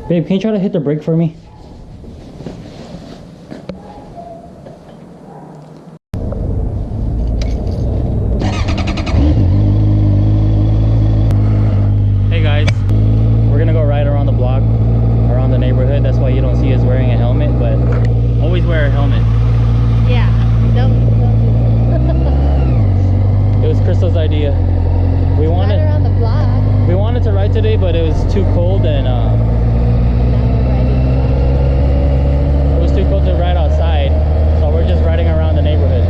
Babe, can you try to hit the brake for me? Hey guys, we're gonna go ride around the block, around the neighborhood. That's why you don't see us wearing a helmet, but always wear a helmet. Yeah, don't do that. It was Crystal's idea. We wanted Ride around the block. We wanted to ride today, but it was too cold and it was too cold to ride outside, so we're just riding around the neighborhood.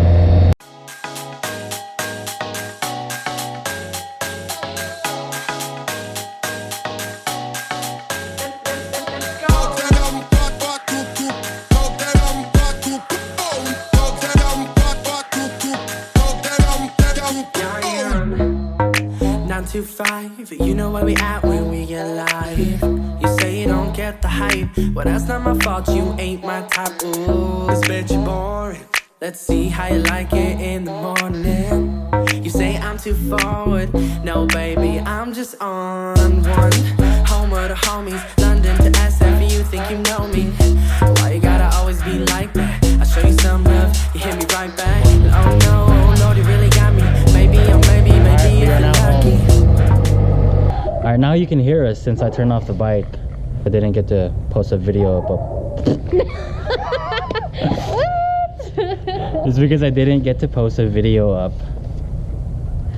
To 5, you know where we at when we get live. You say you don't get the hype, well that's not my fault, you ain't my type. Ooh, this bitch you boring. Let's see how you like it in the morning. You say I'm too forward, no baby, I'm just on one. Home of the homies, London to SF, you think you know me. Why you gotta always be like that? I show you some love, you hit me right back. Oh no, oh Lord, you really got me. Maybe, oh maybe you're lucky. Alright, now you can hear us since I turned off the bike. I didn't get to post a video up. It's because I didn't get to post a video up.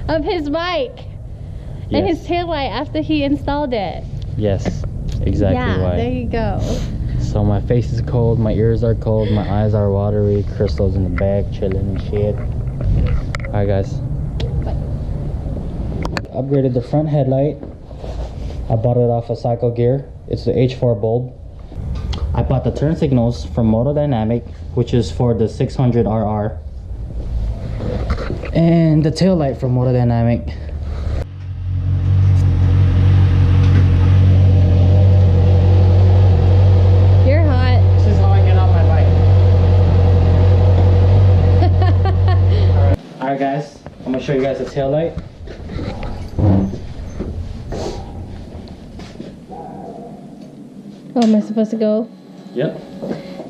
Of his bike. Yes. And his taillight after he installed it. Yes, exactly yeah, why. There you go. So my face is cold, my ears are cold, my eyes are watery. Crystal's in the back chilling and shit. Alright guys. Upgraded the front headlight. I bought it off of Cycle Gear. It's the H4 bulb. I bought the turn signals from Moto Dynamic, which is for the 600RR. And the tail light from Moto Dynamic. You're hot. This is how I get off my bike. Alright guys, I'm gonna show you guys the tail light. Oh, am I supposed to go? Yep.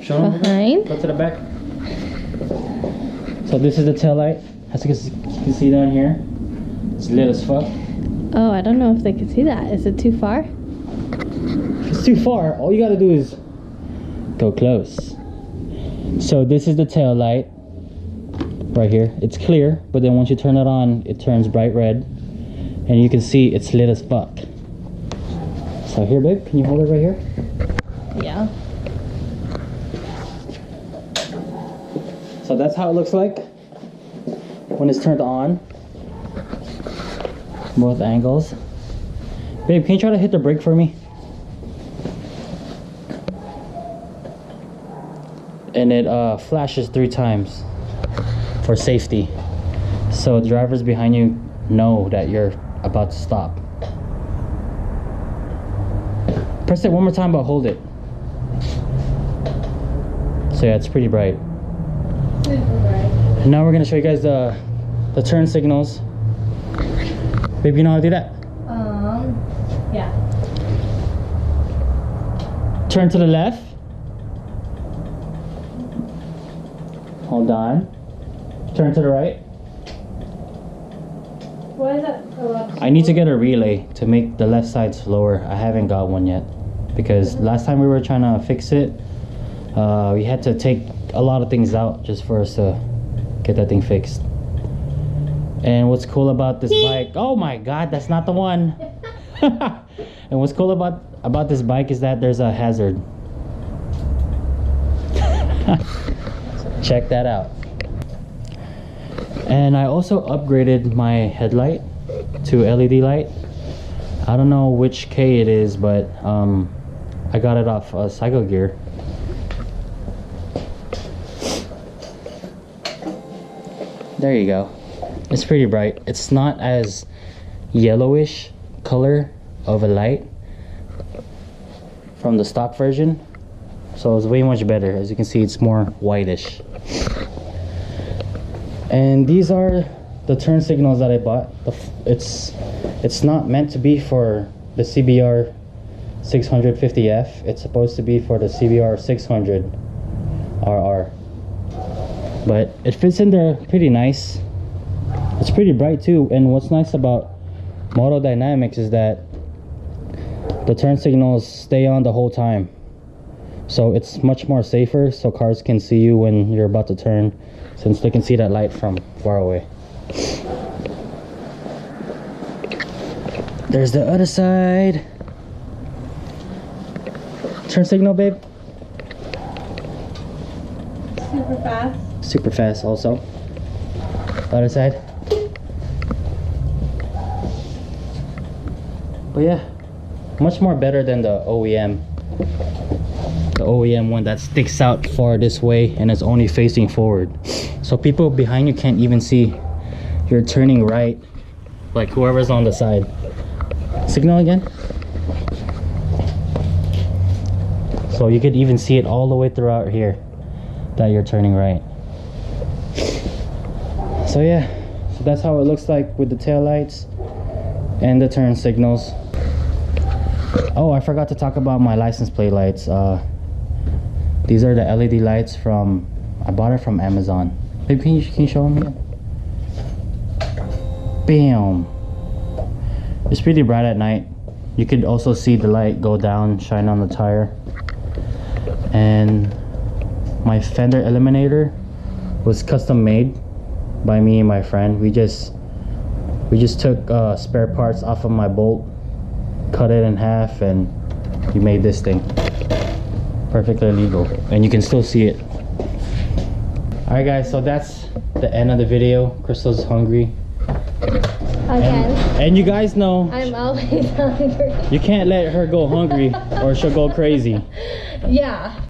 Show them. Behind? Go to the back. So this is the tail light. As you can see down here, it's lit as fuck. Oh, I don't know if they can see that. Is it too far? If it's too far, all you gotta do is go close. So this is the tail light right here. It's clear, but then once you turn it on, it turns bright red, and you can see it's lit as fuck. So here, babe, can you hold it right here? Yeah. So that's how it looks like when it's turned on. Both angles. Babe, can you try to hit the brake for me? And it flashes 3 times for safety, so drivers behind you know that you're about to stop. Press it one more time, but hold it. So yeah, it's pretty bright. And now we're gonna show you guys the turn signals. Babe, you know how to do that? Yeah. Turn to the left. Hold on. Turn to the right. Why is that so up? I need to get a relay to make the left side slower. I haven't got one yet, because last time we were trying to fix it, we had to take a lot of things out just for us to get that thing fixed. And what's cool about this bike, oh my god, that's not the one. And what's cool about this bike is that there's a hazard. Check that out. And I also upgraded my headlight to LED light. I don't know which K it is, but I got it off Cycle Gear. There you go. It's pretty bright. It's not as yellowish color of a light from the stock version, so it's way much better. As you can see, it's more whitish. And these are the turn signals that I bought. It's not meant to be for the CBR CBR650F. It's supposed to be for the CBR600RR, but it fits in there pretty nice. It's pretty bright too, and what's nice about Moto Dynamics is that the turn signals stay on the whole time, so it's much more safer, so cars can see you when you're about to turn, since they can see that light from far away. There's the other side. Turn signal, babe. Super fast. Super fast also. Other side. But yeah, much more better than the OEM. The OEM one that sticks out far this way and is only facing forward. So people behind you can't even see you're turning right, like whoever's on the side. Signal again. So you could even see it all the way throughout here that you're turning right. So yeah, so that's how it looks like with the tail lights and the turn signals. Oh, I forgot to talk about my license plate lights. These are the LED lights from, I bought it from Amazon. Babe, can you show them again? Bam! It's pretty bright at night. You could also see the light go down, shine on the tire. And my fender eliminator was custom made by me and my friend. We just took spare parts off of my bolt, cut it in half, and we made this thing perfectly legal, and you can still see it. All right guys, so that's the end of the video. Crystal's hungry Again. and you guys know I'm always hungry. you can't let her go hungry or she'll go crazy. Yeah.